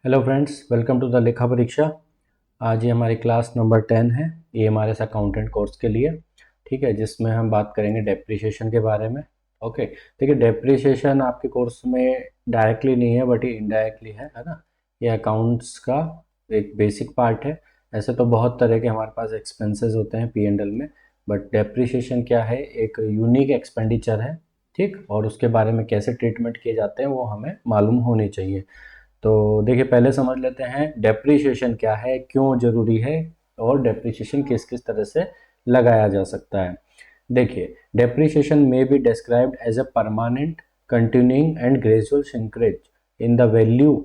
Hello friends, welcome to the Lekha Pariksha. आज ये हमारी क्लास नंबर 10 है। ये हमारे इस अकाउंटेंट कोर्स के लिए, ठीक है, जिसमें हम बात करेंगे डेप्रिसिएशन के बारे में। ओके, देखिए डेप्रिसिएशन आपके कोर्स में डायरेक्टली नहीं है बट ये इनडायरेक्टली है ना। ये अकाउंट्स का एक बेसिक पार्ट है। ऐसे तो बहुत तरह के हमारे पास एक्सपेंसेस होते हैं P&L में, बट डेप्रिसिएशन क्या है, एक यूनिक एक्सपेंडिचर है, ठीक। और उसके बारे में कैसे ट्रीटमेंट किए जाते हैं वो हमें मालूम होनी चाहिए। तो देखिए, पहले समझ लेते हैं डेप्रिसिएशन क्या है, क्यों ज़रूरी है, और डेप्रिसिएशन किस किस तरह से लगाया जा सकता है। देखिए, डेप्रिसिएशन में be described as a permanent, continuing and gradual increase in the value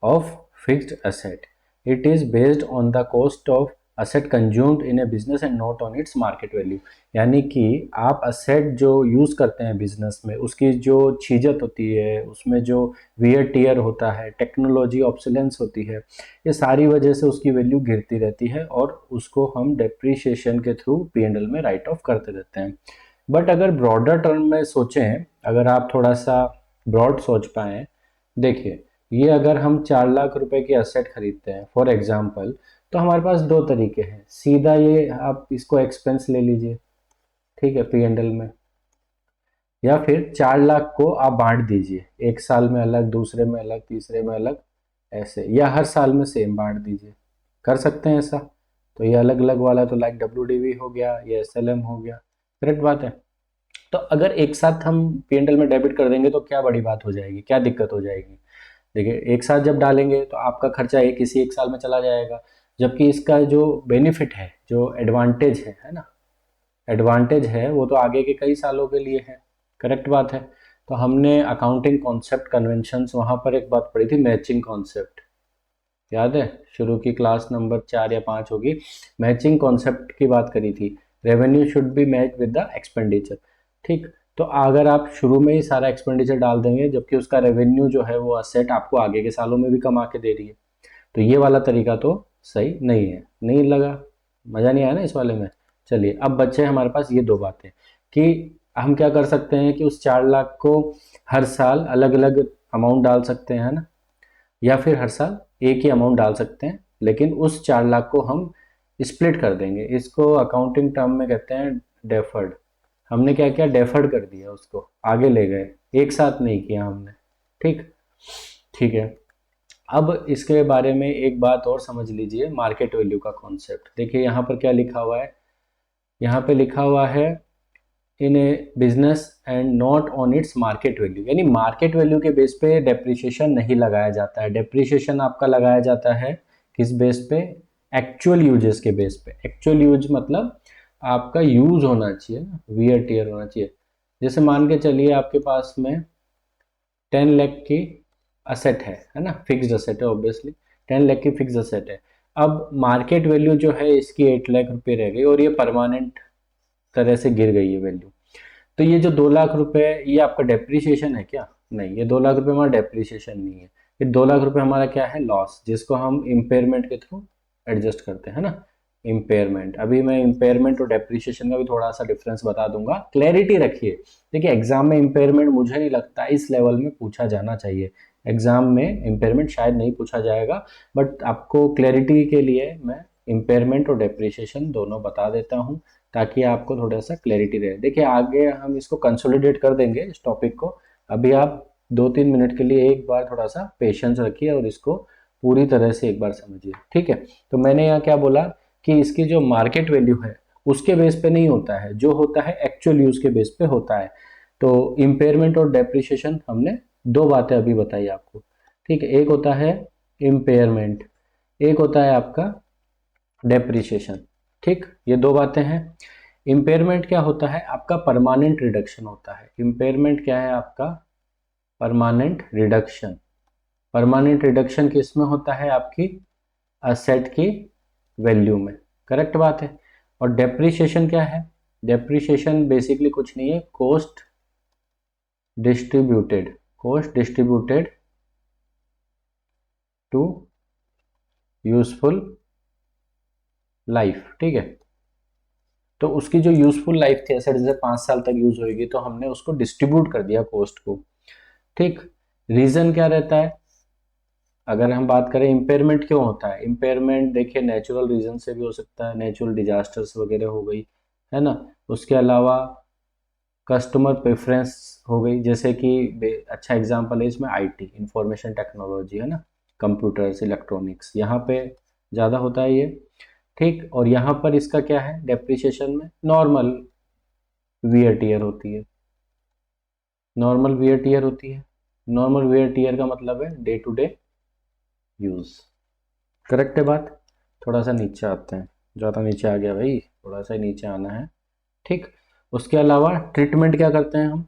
of fixed asset. It is based on the cost of asset consumed in a business and not on its market value. यानी कि आप asset जो use करते हैं business में, उसकी जो छीजत होती है, उसमें जो वियर टियर होता है, टेक्नोलॉजी ऑब्सोलेंस होती है, ये सारी वजह से उसकी वैल्यू गिरती रहती है और उसको हम डेप्रीशिएशन के थ्रू P&L में राइट ऑफ करते रहते हैं। बट अगर ब्रॉडर टर्म में सोचें, अगर आप थोड़ा सा ब्रॉड सोच पाएँ, देखिए, ये अगर हम 4 लाख रुपए की असेट खरीदते हैं फॉर एग्जाम्पल, तो हमारे पास दो तरीके हैं। सीधा ये आप इसको एक्सपेंस ले लीजिए, ठीक है, P&L में, या फिर 4 लाख को आप बांट दीजिए, एक साल में अलग, दूसरे में अलग, तीसरे में अलग, ऐसे, या हर साल में सेम बांट दीजिए। कर सकते हैं ऐसा। तो ये अलग अलग वाला तो लाइक WDV हो गया, ये SLM हो गया, करेक्ट बात है। तो अगर एक साथ हम P&L में डेबिट कर देंगे तो क्या बड़ी बात हो जाएगी, क्या दिक्कत हो जाएगी। देखिए, एक साथ जब डालेंगे तो आपका खर्चा किसी एक साल में चला जाएगा, जबकि इसका जो बेनिफिट है, जो एडवांटेज है ना, एडवांटेज है वो तो आगे के कई सालों के लिए है। करेक्ट बात है। तो हमने अकाउंटिंग कॉन्सेप्ट कन्वेंशंस वहाँ पर एक बात पढ़ी थी, मैचिंग कॉन्सेप्ट, याद है, शुरू की क्लास नंबर 4 या 5 होगी। मैचिंग कॉन्सेप्ट की बात करी थी। Revenue should be match with the expenditure, ठीक। तो अगर आप शुरू में ही सारा एक्सपेंडिचर डाल देंगे, जबकि उसका रेवेन्यू जो है वो असेट आपको आगे के सालों में भी कमा के दे रही है, तो ये वाला तरीका तो सही नहीं है। नहीं लगा, मज़ा नहीं आया ना इस वाले में। चलिए, अब बच्चे हमारे पास ये दो बातें कि हम क्या कर सकते हैं कि उस 4 लाख को हर साल अलग अलग अमाउंट डाल सकते हैं, है ना, या फिर हर साल एक ही अमाउंट डाल सकते हैं, लेकिन उस 4 लाख को हम स्प्लिट कर देंगे। इसको अकाउंटिंग टर्म में कहते हैं डेफर्ड। हमने क्या किया, डेफर्ड कर दिया, उसको आगे ले गए, एक साथ नहीं किया हमने, ठीक। ठीक है। अब इसके बारे में एक बात और समझ लीजिए, मार्केट वैल्यू का कॉन्सेप्ट। देखिए यहाँ पर क्या लिखा हुआ है, यहाँ पे लिखा हुआ है in a business and not on its market value, यानी मार्केट वैल्यू के बेस पे डेप्रिसिएशन नहीं लगाया जाता है। डेप्रिसिएशन आपका लगाया जाता है किस बेस पे, एक्चुअल यूजेस के बेस पे। एक्चुअल यूज मतलब आपका यूज होना चाहिए ना, वियर टियर होना चाहिए। जैसे मान के चलिए आपके पास में 10 लाख की असेट है ना, फिक्स्ड असेट है ऑब्वियसली। 10 लाख की फिक्स्ड असेट है। अब मार्केट वैल्यू जो है इसकी 8 लाख रुपए रह गई, और ये परमानेंट तरह से गिर गई है वैल्यू। तो ये जो 2 लाख रुपए, ये आपका डेप्रिसिएशन है क्या? नहीं, ये 2 लाख रुपए हमारा डेप्रिसिएशन नहीं है। ये 2 लाख रुपए हमारा क्या है, लॉस, जिसको हम इम्पेयरमेंट के थ्रू एडजस्ट करते हैं ना। इम्पेयरमेंट, अभी मैं इम्पेयरमेंट और डेप्रिसिएशन का भी थोड़ा सा डिफरेंस बता दूंगा, क्लैरिटी रखिए। देखिए, एग्जाम में इम्पेयरमेंट मुझे नहीं लगता इस लेवल में पूछा जाना चाहिए। एग्जाम में इम्पेयरमेंट शायद नहीं पूछा जाएगा, बट आपको क्लैरिटी के लिए मैं इम्पेयरमेंट और डेप्रिसिएशन दोनों बता देता हूँ, ताकि आपको थोड़ा सा क्लैरिटी रहे। देखिए, आगे हम इसको कंसोलिडेट कर देंगे इस टॉपिक को। अभी आप 2-3 मिनट के लिए एक बार थोड़ा सा पेशेंस रखिए और इसको पूरी तरह से एक बार समझिए, ठीक है। तो मैंने यहाँ क्या बोला कि इसकी जो मार्केट वैल्यू है उसके बेस पे नहीं होता है, जो होता है एक्चुअल यूज के बेस पे होता है। तो इम्पेयरमेंट और डेप्रिसिएशन हमने दो बातें अभी बताई आपको, ठीक है। एक होता है इम्पेयरमेंट, एक होता है आपका डेप्रिसिएशन, ठीक। ये दो बातें हैं। इम्पेयरमेंट क्या होता है, आपका परमानेंट रिडक्शन होता है। इम्पेयरमेंट क्या है आपका, परमानेंट रिडक्शन। परमानेंट रिडक्शन किस में होता है, आपकी असेट की वैल्यू में, करेक्ट बात है। और डेप्रिसिएशन क्या है, डेप्रिसिएशन बेसिकली कुछ नहीं है, distributed cost distributed to useful life, ठीक है। तो उसकी जो यूजफुल लाइफ थी, ऐसे जैसे 5 साल तक यूज होगी, तो हमने उसको डिस्ट्रीब्यूट कर दिया कॉस्ट को, ठीक। रीजन क्या रहता है, अगर हम बात करें इम्पेयरमेंट क्यों होता है, इम्पेयरमेंट देखिए नेचुरल रीजन से भी हो सकता है, नेचुरल डिजास्टर्स वगैरह हो गई, है ना। उसके अलावा कस्टमर प्रेफरेंस हो गई, जैसे कि अच्छा एग्जांपल है इसमें आईटी, इंफॉर्मेशन टेक्नोलॉजी, है ना, कंप्यूटर्स, इलेक्ट्रॉनिक्स, यहाँ पे ज़्यादा होता है ये। ठीक, और यहाँ पर इसका क्या है, डेप्रिसिएशन में नॉर्मल वियर टियर होती है, नॉर्मल वियर टियर होती है। नॉर्मल वियर टियर का मतलब है day to day use. Correct है बात। थोड़ा सा नीचे आते हैं, ज़्यादा नीचे आ गया भाई, थोड़ा सा ही नीचे आना है। ठीक, उसके अलावा ट्रीटमेंट क्या करते हैं हम,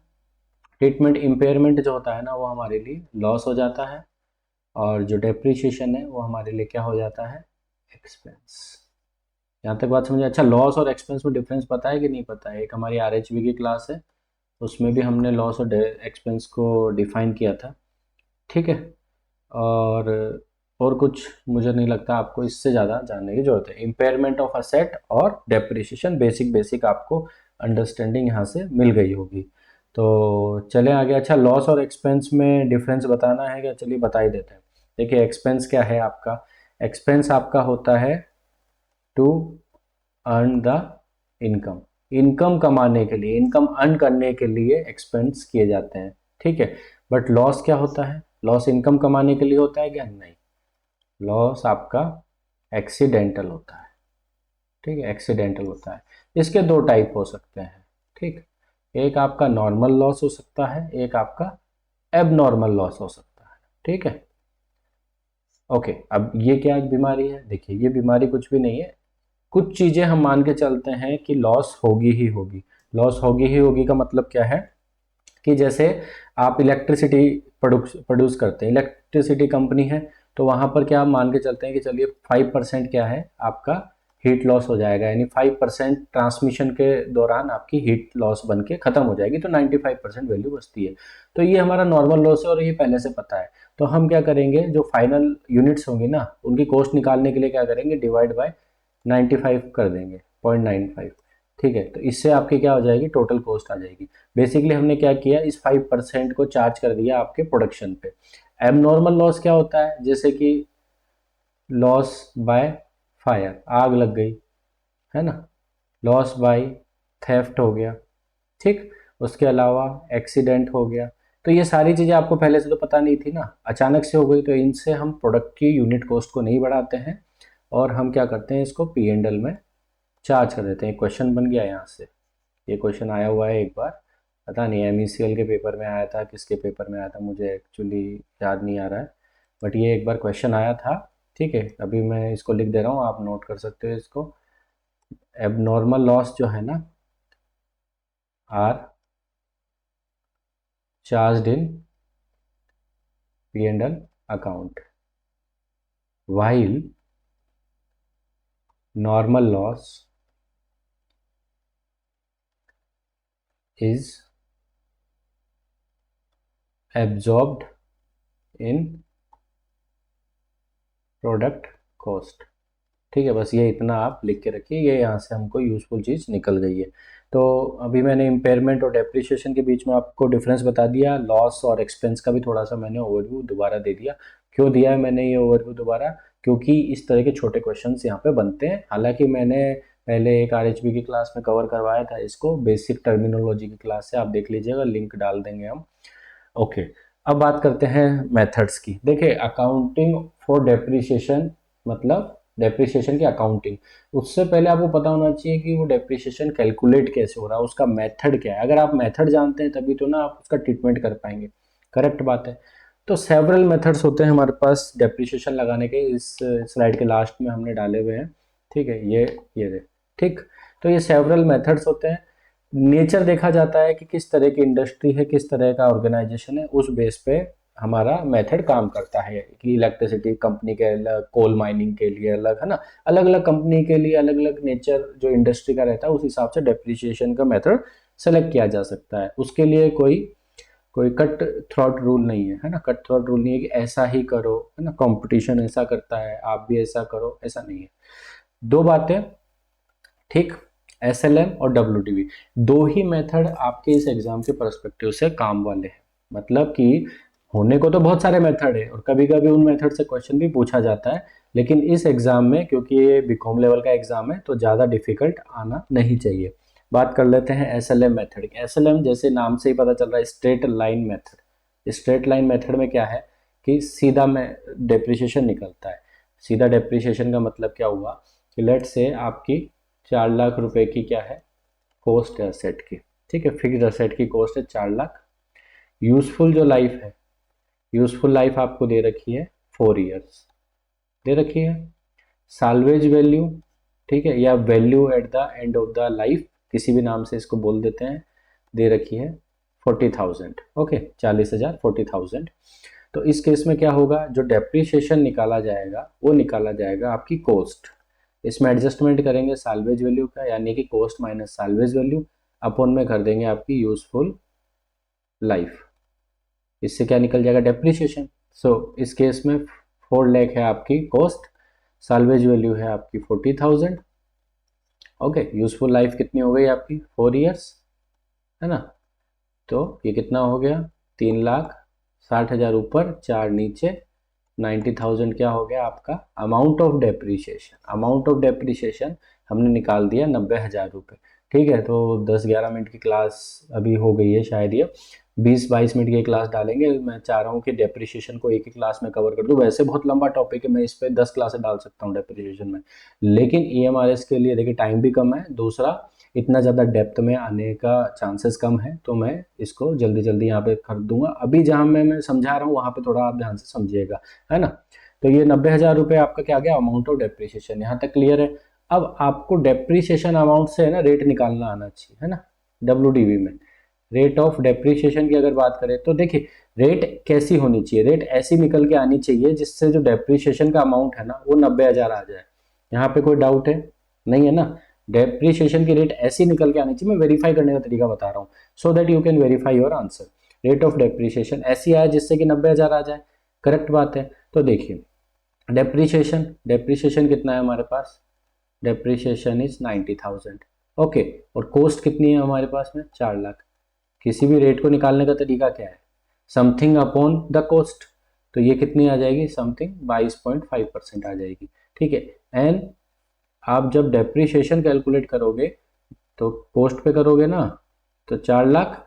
ट्रीटमेंट इम्पेयरमेंट जो होता है ना वो हमारे लिए लॉस हो जाता है, और जो डेप्रिसिएशन है वो हमारे लिए क्या हो जाता है, एक्सपेंस। यहाँ तक बात समझे। अच्छा, लॉस और एक्सपेंस में डिफरेंस पता है कि नहीं पता है, एक हमारी आरएचबी की क्लास है उसमें भी हमने लॉस और एक्सपेंस को डिफाइन किया था। ठीक है, और कुछ मुझे नहीं लगता आपको इससे ज़्यादा जानने की जरूरत है। इम्पेयरमेंट ऑफ असेट और डेप्रिसिएशन बेसिक बेसिक आपको अंडरस्टैंडिंग यहाँ से मिल गई होगी। तो चले आगे। अच्छा, लॉस और एक्सपेंस में डिफरेंस बताना है क्या, चलिए बता ही देते हैं। देखिए एक्सपेंस क्या है आपका, एक्सपेंस आपका होता है to earn the income, income कमाने के लिए, इनकम अर्न करने के लिए एक्सपेंस किए जाते हैं। ठीक है, बट लॉस क्या होता है, लॉस इनकम कमाने के लिए होता है क्या, नहीं, लॉस आपका एक्सीडेंटल होता है। ठीक है, एक्सीडेंटल होता है। इसके दो टाइप हो सकते हैं। ठीक, एक आपका नॉर्मल लॉस हो सकता है, एक आपका एबनॉर्मल लॉस हो सकता है। ठीक है, ओके। अब ये क्या बीमारी है, देखिए ये बीमारी कुछ भी नहीं है, कुछ चीज़ें हम मान के चलते हैं कि लॉस होगी ही होगी। लॉस होगी ही होगी का मतलब क्या है कि जैसे आप इलेक्ट्रिसिटी प्रोड्यूस करते हैं, इलेक्ट्रिसिटी कंपनी है, तो वहाँ पर क्या आप मान के चलते हैं कि चलिए 5% क्या है आपका हीट लॉस हो जाएगा, यानी 5% ट्रांसमिशन के दौरान आपकी हीट लॉस बन के ख़त्म हो जाएगी, तो 95% वैल्यू बचती है। तो ये हमारा नॉर्मल लॉस है और ये पहले से पता है। तो हम क्या करेंगे, जो फाइनल यूनिट्स होंगी ना उनकी कॉस्ट निकालने के लिए क्या करेंगे, डिवाइड बाय 95 कर देंगे, 0.95। ठीक है, तो इससे आपकी क्या हो जाएगी, टोटल कॉस्ट आ जाएगी। बेसिकली हमने क्या किया, इस 5% को चार्ज कर दिया आपके प्रोडक्शन पे। एबनॉर्मल लॉस क्या होता है, जैसे कि लॉस बाय फायर, आग लग गई, है ना, लॉस बाय थेफ्ट हो गया। ठीक, उसके अलावा एक्सीडेंट हो गया। तो ये सारी चीज़ें आपको पहले से तो पता नहीं थी ना, अचानक से हो गई, तो इनसे हम प्रोडक्ट की यूनिट कॉस्ट को नहीं बढ़ाते हैं, और हम क्या करते हैं, इसको पी एंड एल में चार्ज कर देते हैं। क्वेश्चन बन गया यहाँ से, ये क्वेश्चन आया हुआ है एक बार, पता नहीं एमईसीएल के पेपर में आया था, किसके पेपर में आया था मुझे एक्चुअली याद नहीं आ रहा है, बट ये एक बार क्वेश्चन आया था। ठीक है, अभी मैं इसको लिख दे रहा हूँ, आप नोट कर सकते हो इसको। एबनॉर्मल लॉस जो है ना are charged in P and L account, while normal loss is absorbed in product cost. ठीक है, बस ये इतना आप लिख के रखिए, ये यहाँ से हमको यूज़फुल चीज़ निकल गई है। तो अभी मैंने इम्पेयरमेंट और डेप्रिसिएशन के बीच में आपको डिफरेंस बता दिया, लॉस और एक्सपेंस का भी थोड़ा सा मैंने ओवरव्यू दोबारा दे दिया। क्यों दिया है मैंने ये ओवरव्यू दोबारा, क्योंकि इस तरह के छोटे क्वेश्चंस यहाँ पे बनते हैं। हालांकि मैंने पहले एक आरएचबी की क्लास में कवर करवाया था इसको, बेसिक टर्मिनोलॉजी की क्लास से, आप देख लीजिएगा, लिंक डाल देंगे हम। ओके, अब बात करते हैं मेथड्स की। देखिए अकाउंटिंग फॉर डेप्रिसिएशन, मतलब डेप्रिसिएशन की अकाउंटिंग, उससे पहले आपको पता होना चाहिए कि वो डेप्रिसिएशन कैलकुलेट कैसे हो रहा है, उसका मेथड क्या है। अगर आप मेथड जानते हैं तभी तो ना आप उसका ट्रीटमेंट कर पाएंगे। करेक्ट बात है। तो सेवरल मेथड्स होते हैं हमारे पास डेप्रिसिएशन लगाने के, इस स्लाइड के लास्ट में हमने डाले हुए हैं। ठीक है, ये ठीक, तो ये सेवरल मेथड्स होते हैं। नेचर देखा जाता है कि किस तरह की इंडस्ट्री है, किस तरह का ऑर्गेनाइजेशन है, उस बेस पे हमारा मेथड काम करता है। कि इलेक्ट्रिसिटी कंपनी के अलग, कोल माइनिंग के लिए अलग, है ना, अलग अलग कंपनी के लिए अलग अलग नेचर जो इंडस्ट्री का रहता है, उस हिसाब से डेप्रिसिएशन का मेथड सेलेक्ट किया जा सकता है। उसके लिए कोई कोई कट थ्रॉट रूल नहीं है, है ना, कट थ्रॉट रूल नहीं है कि ऐसा ही करो, है ना, कंपटीशन ऐसा करता है आप भी ऐसा करो, ऐसा नहीं है। दो बातें, ठीक, एसएलएम और डब्ल्यूटीवी, दो ही मेथड आपके इस एग्जाम के पर्सपेक्टिव से काम वाले हैं। मतलब कि होने को तो बहुत सारे मेथड है और कभी कभी उन मेथड से क्वेश्चन भी पूछा जाता है, लेकिन इस एग्जाम में क्योंकि ये बीकॉम लेवल का एग्जाम है तो ज़्यादा डिफिकल्ट आना नहीं चाहिए। बात कर लेते हैं एसएलएम मेथड की। एसएलएम जैसे नाम से ही पता चल रहा है, straight line method. Straight line method में क्या है कि सीधा में डेप्रिसिएशन निकलता है। सीधा डेप्रिसिएशन का मतलब क्या हुआ कि लेट से आपकी 4 लाख रुपए की क्या है कॉस्ट है असेट की, ठीक है, फिक्स्ड असेट की कॉस्ट है 4 लाख। यूजफुल जो लाइफ है, यूजफुल लाइफ आपको दे रखी है 4 ईयर्स दे रखी है। साल्वेज वैल्यू, ठीक है, या value at the end of the life, किसी भी नाम से इसको बोल देते हैं, दे रखी है 40,000। ओके, 40,000, 40,000। तो इस केस में क्या होगा, जो डेप्रीशिएशन निकाला जाएगा वो निकाला जाएगा आपकी कॉस्ट। इसमें एडजस्टमेंट करेंगे साल्वेज वैल्यू का, यानी कि cost minus salvage value upon में कर देंगे आपकी यूजफुल लाइफ। इससे क्या निकल जाएगा, डेप्रीशिएशन। सो इस केस में 4 लाख है आपकी कॉस्ट, साल्वेज वैल्यू है आपकी 40,000। ओके, यूजफुल लाइफ कितनी हो गई आपकी 4 ईयर्स, है ना। तो ये कितना हो गया, 3,60,000 ऊपर 4 नीचे, 90,000 क्या हो गया आपका amount of depreciation. Amount of depreciation हमने निकाल दिया 90,000 रुपये। ठीक है, तो 10-11 मिनट की क्लास अभी हो गई है शायद, ये 20-22 मिनट की क्लास डालेंगे। मैं चाह रहा हूँ कि डेप्रीशिएशन को एक ही क्लास में कवर कर दूँ। वैसे बहुत लंबा टॉपिक है, मैं इस पर 10 क्लासें डाल सकता हूँ डेप्रीशिएशन में, लेकिन ईएमआरएस के लिए देखिए टाइम भी कम है, दूसरा इतना ज़्यादा डेप्थ में आने का चांसेस कम है, तो मैं इसको जल्दी जल्दी यहाँ पे कर दूंगा। अभी जहाँ मैं समझा रहा हूँ वहाँ पे थोड़ा आप ध्यान से समझिएगा, है ना। तो ये 90,000 रुपये आपका क्या गया, अमाउंट ऑफ डेप्रीशिएशन। यहाँ तक क्लियर है। अब आपको डेप्रीशिएशन अमाउंट से है ना रेट निकालना आना चाहिए, है ना। डब्ल्यूडीवी में रेट ऑफ डेप्रीशिएशन की अगर बात करें तो देखिए रेट कैसी होनी चाहिए, रेट ऐसी निकल के आनी चाहिए जिससे जो डेप्रीशिएशन का अमाउंट है ना वो 90,000 आ जाए। यहाँ पे कोई डाउट है, नहीं है ना। डेप्रीशिएशन की रेट ऐसी निकल के आनी चाहिए। मैं वेरीफाई करने का तरीका बता रहा हूँ so that you can verify your answer. Rate of depreciation ऐसी आए जिससे कि 90,000 आ जाए, करेक्ट बात है। तो देखिए डेप्रीशिएशन, डेप्रीशिएशन कितना है हमारे पास, डेप्रीशिएशन इज 90,000। ओके, और कॉस्ट कितनी है हमारे पास में 4 लाख। किसी भी रेट को निकालने का तरीका क्या है, समथिंग अपॉन द कॉस्ट। तो ये कितनी आ जाएगी, समथिंग 22.5% आ जाएगी, ठीक है। एंड आप जब डेप्रीशिएशन कैलकुलेट करोगे तो कॉस्ट पे करोगे ना, तो 4 लाख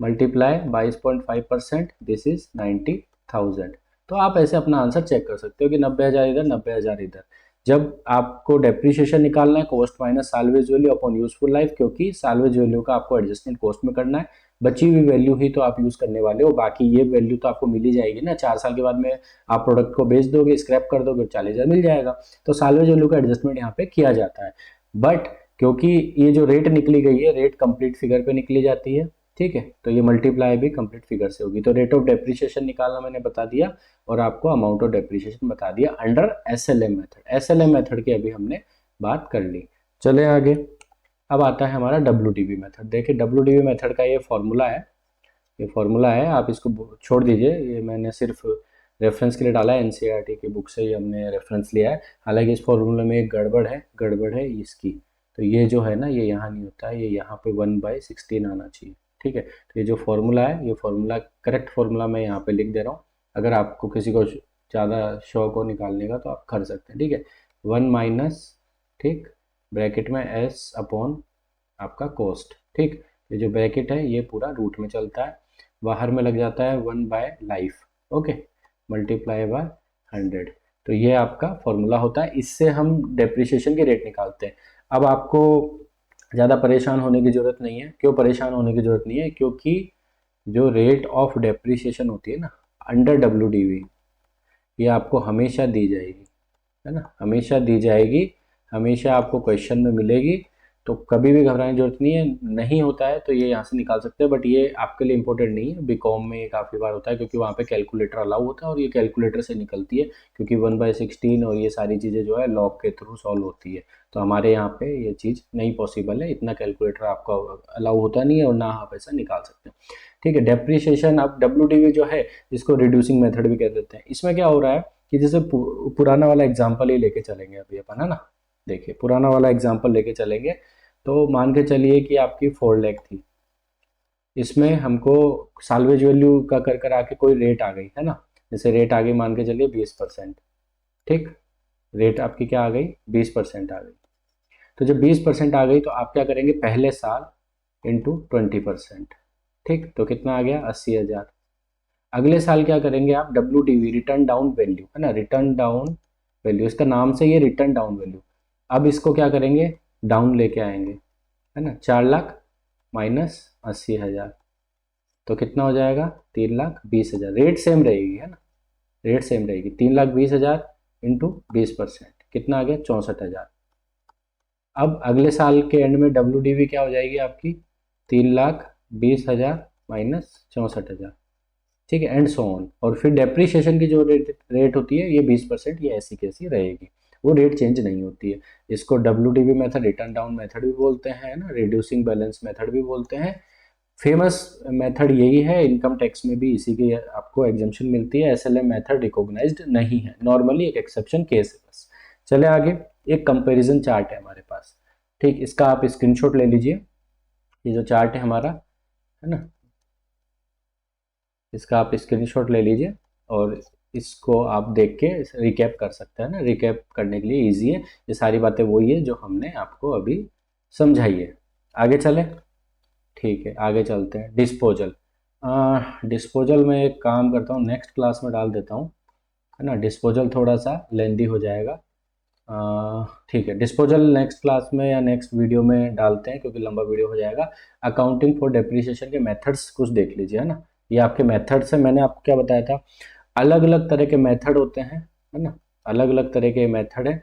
मल्टीप्लाई 22.5%, दिस इज 90,000। तो आप ऐसे अपना आंसर चेक कर सकते हो कि 90,000 इधर, 90,000 इधर। जब आपको डेप्रीशिएशन निकालना है, cost minus salvage value upon useful life, क्योंकि साल्वेज वैल्यू का आपको एडजस्टमेंट कॉस्ट में करना है। बची हुई वैल्यू ही तो आप यूज करने वाले हो, बाकी ये वैल्यू तो आपको मिल ही जाएगी ना। 4 साल के बाद में आप प्रोडक्ट को बेच दोगे, स्क्रैप कर दोगे, 40,000 मिल जाएगा। तो साल्वेज वैल्यू का एडजस्टमेंट यहाँ पे किया जाता है। बट क्योंकि ये जो रेट निकली गई है, रेट कंप्लीट फिगर पे निकली जाती है, ठीक है, तो ये मल्टीप्लाई भी कंप्लीट फिगर से होगी। तो रेट ऑफ डेप्रीशिएशन निकालना मैंने बता दिया और आपको अमाउंट ऑफ डेप्रीशिएशन बता दिया under SLM method. SLM method की अभी हमने बात कर ली। चले आगे, अब आता है हमारा डब्ल्यूडीवी मेथड। देखिए डब्ल्यूडीवी मेथड का ये फॉर्मूला है, ये फॉर्मूला है, आप इसको छोड़ दीजिए, ये मैंने सिर्फ रेफरेंस के लिए डाला है, एनसीईआरटी की बुक से ही हमने रेफरेंस लिया है। हालांकि इस फॉर्मूले में एक गड़बड़ है इसकी। तो ये जो है ना, ये यहाँ नहीं होता है, ये यहाँ पे 1/16 आना चाहिए, ठीक है। तो ये जो फॉर्मूला है, ये फॉर्मूला करेक्ट फॉर्मूला मैं यहाँ पे लिख दे रहा हूँ। अगर आपको किसी को ज़्यादा शौक हो निकालने का तो आप कर सकते हैं, ठीक है। 1 माइनस, ठीक, ब्रैकेट में एस अपॉन आपका कॉस्ट, ठीक। ये जो ब्रैकेट है ये पूरा रूट में चलता है, बाहर में लग जाता है 1/लाइफ, ओके, मल्टीप्लाई बाय 100। तो ये आपका फॉर्मूला होता है, इससे हम डेप्रीशिएशन के रेट निकालते हैं। अब आपको ज़्यादा परेशान होने की ज़रूरत नहीं है। क्यों परेशान होने की ज़रूरत नहीं है, क्योंकि जो रेट ऑफ डेप्रीशिएशन होती है ना अंडर डब्ल्यूडीवी, ये आपको हमेशा दी जाएगी, है ना, हमेशा दी जाएगी, हमेशा आपको क्वेश्चन में मिलेगी। तो कभी भी घबराने की जरूरत नहीं है। नहीं होता है तो ये यहाँ से निकाल सकते हैं, बट ये आपके लिए इंपॉर्टेंट नहीं है। बीकॉम में ये काफ़ी बार होता है क्योंकि वहाँ पे कैलकुलेटर अलाउ होता है और ये कैलकुलेटर से निकलती है, क्योंकि 1/16 और ये सारी चीज़ें जो है लॉग के थ्रू सॉल्व होती है। तो हमारे यहाँ पे ये चीज़ नहीं पॉसिबल है, इतना कैलकुलेटर आपका अलाउ होता नहीं है और ना आप ऐसा निकाल सकते हैं, ठीक है। डेप्रीशिएशन, अब डब्ल्यूडीवी जो है इसको रिड्यूसिंग मेथड भी कह देते हैं। इसमें क्या हो रहा है कि जैसे पुराना वाला एग्जाम्पल ही लेके चलेंगे अभी अपन, है ना। देखिए पुराना वाला एग्जाम्पल लेके चलेंगे, तो मान के चलिए कि आपकी 4 लाख थी, इसमें हमको साल्वेज वैल्यू का कर कर आके कोई रेट आ गई है ना, जैसे रेट आ गई मान के चलिए 20%। ठीक, रेट आपकी क्या आ गई, 20% आ गई। तो जब 20% आ गई तो आप क्या करेंगे, पहले साल इंटू 20%। ठीक, तो कितना आ गया, 80,000। अगले साल क्या करेंगे आप, WDV रिटर्न डाउन वैल्यू है ना, रिटर्न डाउन वैल्यू, इसका नाम से ये रिटर्न डाउन वैल्यू। अब इसको क्या करेंगे, डाउन लेके आएंगे है ना, 4 लाख माइनस 80,000, तो कितना हो जाएगा, 3,20,000। रेट सेम रहेगी है ना, रेट सेम रहेगी, 3,20,000 इंटू 20%, कितना आ गया, 64,000। अब अगले साल के एंड में WDV क्या हो जाएगी आपकी, 3,20,000 माइनस 64,000। ठीक है, एंड सो ऑन। और फिर डेप्रीशिएशन की जो रेट होती है ये 20%, ये ऐसी कैसी रहेगी, वो रेट चेंज नहीं होती है। इसको WDV method, return down method भी बोलते हैं ना, रिड्यूसिंग बैलेंस मेथड भी बोलते हैं। फेमस मेथड यही है, इनकम टैक्स में भी इसी की आपको एग्जाम्पशन मिलती है। SLM मेथड रिकॉग्नाइज्ड नहीं है, नॉर्मली एक एक्सेप्शन केस है बस। चले आगे, एक कंपैरिजन चार्ट है हमारे पास। ठीक, इसका आप स्क्रीनशॉट ले लीजिए, ये जो चार्ट है हमारा है ना, इसका आप स्क्रीनशॉट ले लीजिए और इसको आप देख के रिकैप कर सकते हैं ना, रिकैप करने के लिए इजी है, ये सारी बातें वही है जो हमने आपको अभी समझाई है। आगे चले, ठीक है आगे चलते हैं। डिस्पोजल, डिस्पोजल में एक काम करता हूँ, नेक्स्ट क्लास में डाल देता हूँ है ना, डिस्पोजल थोड़ा सा लेंदी हो जाएगा। ठीक है, डिस्पोजल नेक्स्ट क्लास में या नेक्स्ट वीडियो में डालते हैं क्योंकि लंबा वीडियो हो जाएगा। अकाउंटिंग फॉर डेप्रिसिएशन के मेथड्स कुछ देख लीजिए है ना, ये आपके मेथड्स है। मैंने आपको क्या बताया था, अलग अलग तरह के मेथड होते हैं है ना, अलग अलग तरह के मेथड है।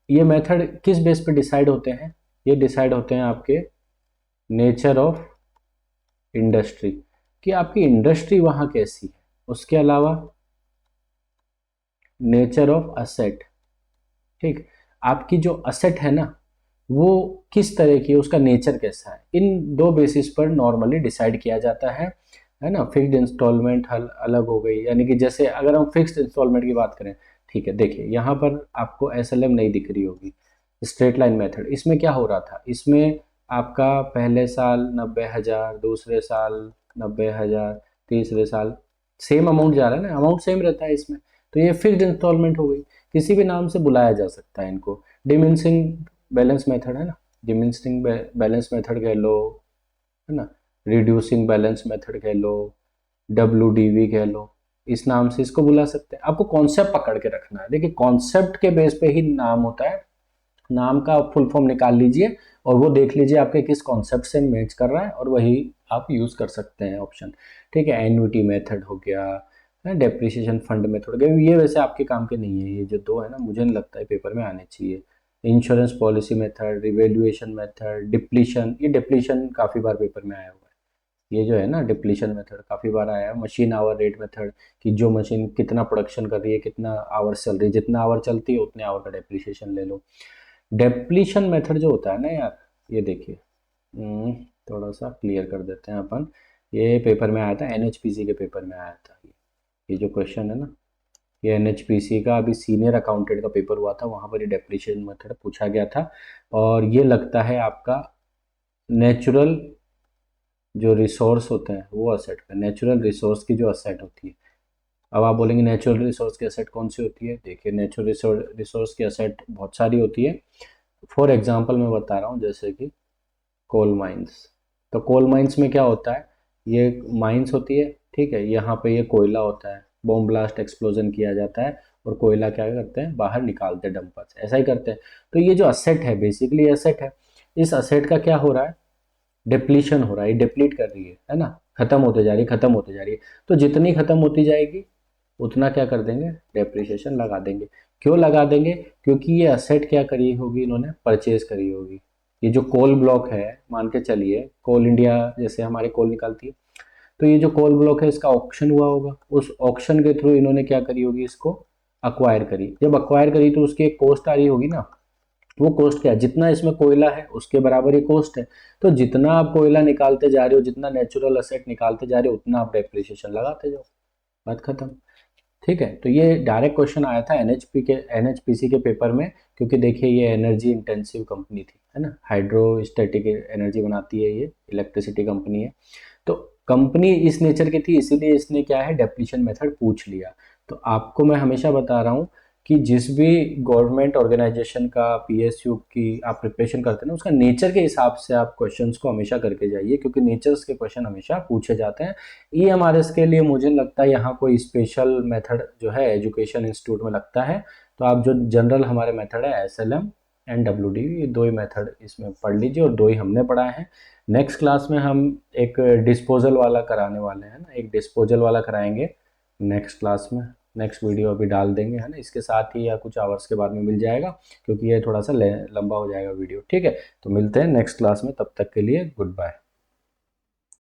ये मेथड किस बेस पे डिसाइड होते हैं, ये डिसाइड होते हैं आपके नेचर ऑफ इंडस्ट्री, कि आपकी इंडस्ट्री वहाँ कैसी है, उसके अलावा नेचर ऑफ असेट। ठीक, आपकी जो असेट है ना वो किस तरह की है, उसका नेचर कैसा है, इन दो बेसिस पर नॉर्मली डिसाइड किया जाता है ना। फिक्स्ड इंस्टॉलमेंट हल अलग हो गई, यानी कि जैसे अगर हम फिक्स्ड इंस्टॉलमेंट की बात करें, ठीक है देखिए यहाँ पर आपको SLM नहीं दिख रही होगी, स्ट्रेट लाइन मेथड। इसमें क्या हो रहा था, इसमें आपका पहले साल 90,000, दूसरे साल 90,000, तीसरे साल सेम अमाउंट जा रहा है ना, अमाउंट सेम रहता है इसमें, तो ये फिक्स्ड इंस्टॉलमेंट हो गई। किसी भी नाम से बुलाया जा सकता है इनको, डिमिनिशिंग बैलेंस मेथड है ना, डिमिनिशिंग बैलेंस मेथड कह लो है ना, रिड्यूसिंग बैलेंस मेथड कह लो, WDV कह लो, इस नाम से इसको बुला सकते हैं। आपको कॉन्सेप्ट पकड़ के रखना है, देखिए कॉन्सेप्ट के बेस पे ही नाम होता है, नाम का फुल फॉर्म निकाल लीजिए और वो देख लीजिए आपके किस कॉन्सेप्ट से मैच कर रहा है और वही आप यूज कर सकते हैं ऑप्शन। ठीक है, एन्युटी मेथड हो गया, डेप्रिसिएशन फंड मेथड हो गया, ये वैसे आपके काम के नहीं है, ये जो दो है ना मुझे नहीं लगता है पेपर में आने चाहिए। Insurance policy method, revaluation method, depletion, ये डिप्लीशन काफ़ी बार पेपर में आया हुआ है, ये जो है ना डिप्लीशन मेथड काफ़ी बार आया है। मशीन आवर रेट मेथड, कि जो मशीन कितना प्रोडक्शन कर रही है, कितना आवर चल रही है, जितना आवर चलती है उतने आवर का डेप्रिसिएशन ले लो। डेप्लीशन मेथड जो होता है ना यार, ये देखिए थोड़ा सा क्लियर कर देते हैं अपन, ये पेपर में आया था, NHPC के पेपर में आया था ये जो क्वेश्चन है ना, ये NHPC का अभी सीनियर अकाउंटेंट का पेपर हुआ था, वहाँ पर ये डेप्लीशन मेथड पूछा गया था। और ये लगता है आपका नेचुरल जो रिसोर्स होते हैं वो असेट पे, नेचुरल रिसोर्स की जो असेट होती है। अब आप बोलेंगे नेचुरल रिसोर्स की असेट कौन सी होती है, देखिए नेचुरल रिसोर्स की असेट बहुत सारी होती है। फॉर एग्जांपल मैं बता रहा हूँ, जैसे कि कोल माइंस, तो कोल माइंस में क्या होता है, ये माइंस होती है, ठीक है, यहाँ पे ये कोयला होता है, बॉम्ब ब्लास्ट एक्सप्लोजन किया जाता है और कोयला क्या करते हैं, बाहर निकालते हैं डंपर से, ऐसा ही करते हैं। तो ये जो असेट है बेसिकली असेट है, इस असेट का क्या हो रहा है, डिप्लीशन हो रहा है, डिप्लीट कर रही है ना, खत्म होते जा रही है, खत्म होते जा रही है। तो जितनी खत्म होती जाएगी उतना क्या कर देंगे, डेप्रिसिएशन लगा देंगे। क्यों लगा देंगे, क्योंकि ये असेट क्या करी होगी, इन्होंने परचेज करी होगी। ये जो कोल ब्लॉक है, मान के चलिए कोल इंडिया जैसे हमारे कोल निकालती है, तो ये जो कोल ब्लॉक है इसका ऑक्शन हुआ होगा, उस ऑक्शन के थ्रू इन्होंने क्या करी होगी, इसको अक्वायर करी। जब अक्वायर करी तो उसकी एक कॉस्ट आ रही होगी ना, वो कॉस्ट क्या है, जितना इसमें कोयला है उसके बराबर ही कॉस्ट है। तो जितना आप कोयला निकालते जा रहे हो, जितना नेचुरल असेट निकालते जा रहे हो, उतना आप डेप्रिसिएशन लगाते जाओ, बात खत्म। ठीक है, तो ये डायरेक्ट क्वेश्चन आया था NHPC के पेपर में, क्योंकि देखिए ये एनर्जी इंटेंसिव कंपनी थी है ना, हाइड्रोस्टैटिक एनर्जी बनाती है, ये इलेक्ट्रिसिटी कंपनी है। तो कंपनी इस नेचर की थी, इसीलिए इसने क्या है डेप्लीशन मेथड पूछ लिया। तो आपको मैं हमेशा बता रहा हूँ कि जिस भी गवर्नमेंट ऑर्गेनाइजेशन का पीएसयू की आप प्रिपरेशन करते हैं ना, उसका नेचर के हिसाब से आप क्वेश्चंस को हमेशा करके जाइए, क्योंकि नेचर्स के क्वेश्चन हमेशा पूछे जाते हैं। ईएमआरएस के लिए मुझे लगता है यहाँ कोई स्पेशल मेथड जो है एजुकेशन इंस्टीट्यूट में लगता है, तो आप जो जनरल हमारे मेथड है एसएलएम एंड डब्ल्यूडी, ये दो ही मेथड इसमें पढ़ लीजिए, और दो ही हमने पढ़ा है। नेक्स्ट क्लास में हम एक डिस्पोजल वाला कराने वाले हैं ना, एक डिस्पोजल वाला कराएंगे नेक्स्ट क्लास में। नेक्स्ट वीडियो अभी डाल देंगे है ना, इसके साथ ही या कुछ आवर्स के बाद में मिल जाएगा, क्योंकि ये थोड़ा सा लंबा हो जाएगा वीडियो। ठीक है, तो मिलते हैं नेक्स्ट क्लास में, तब तक के लिए गुड बाय।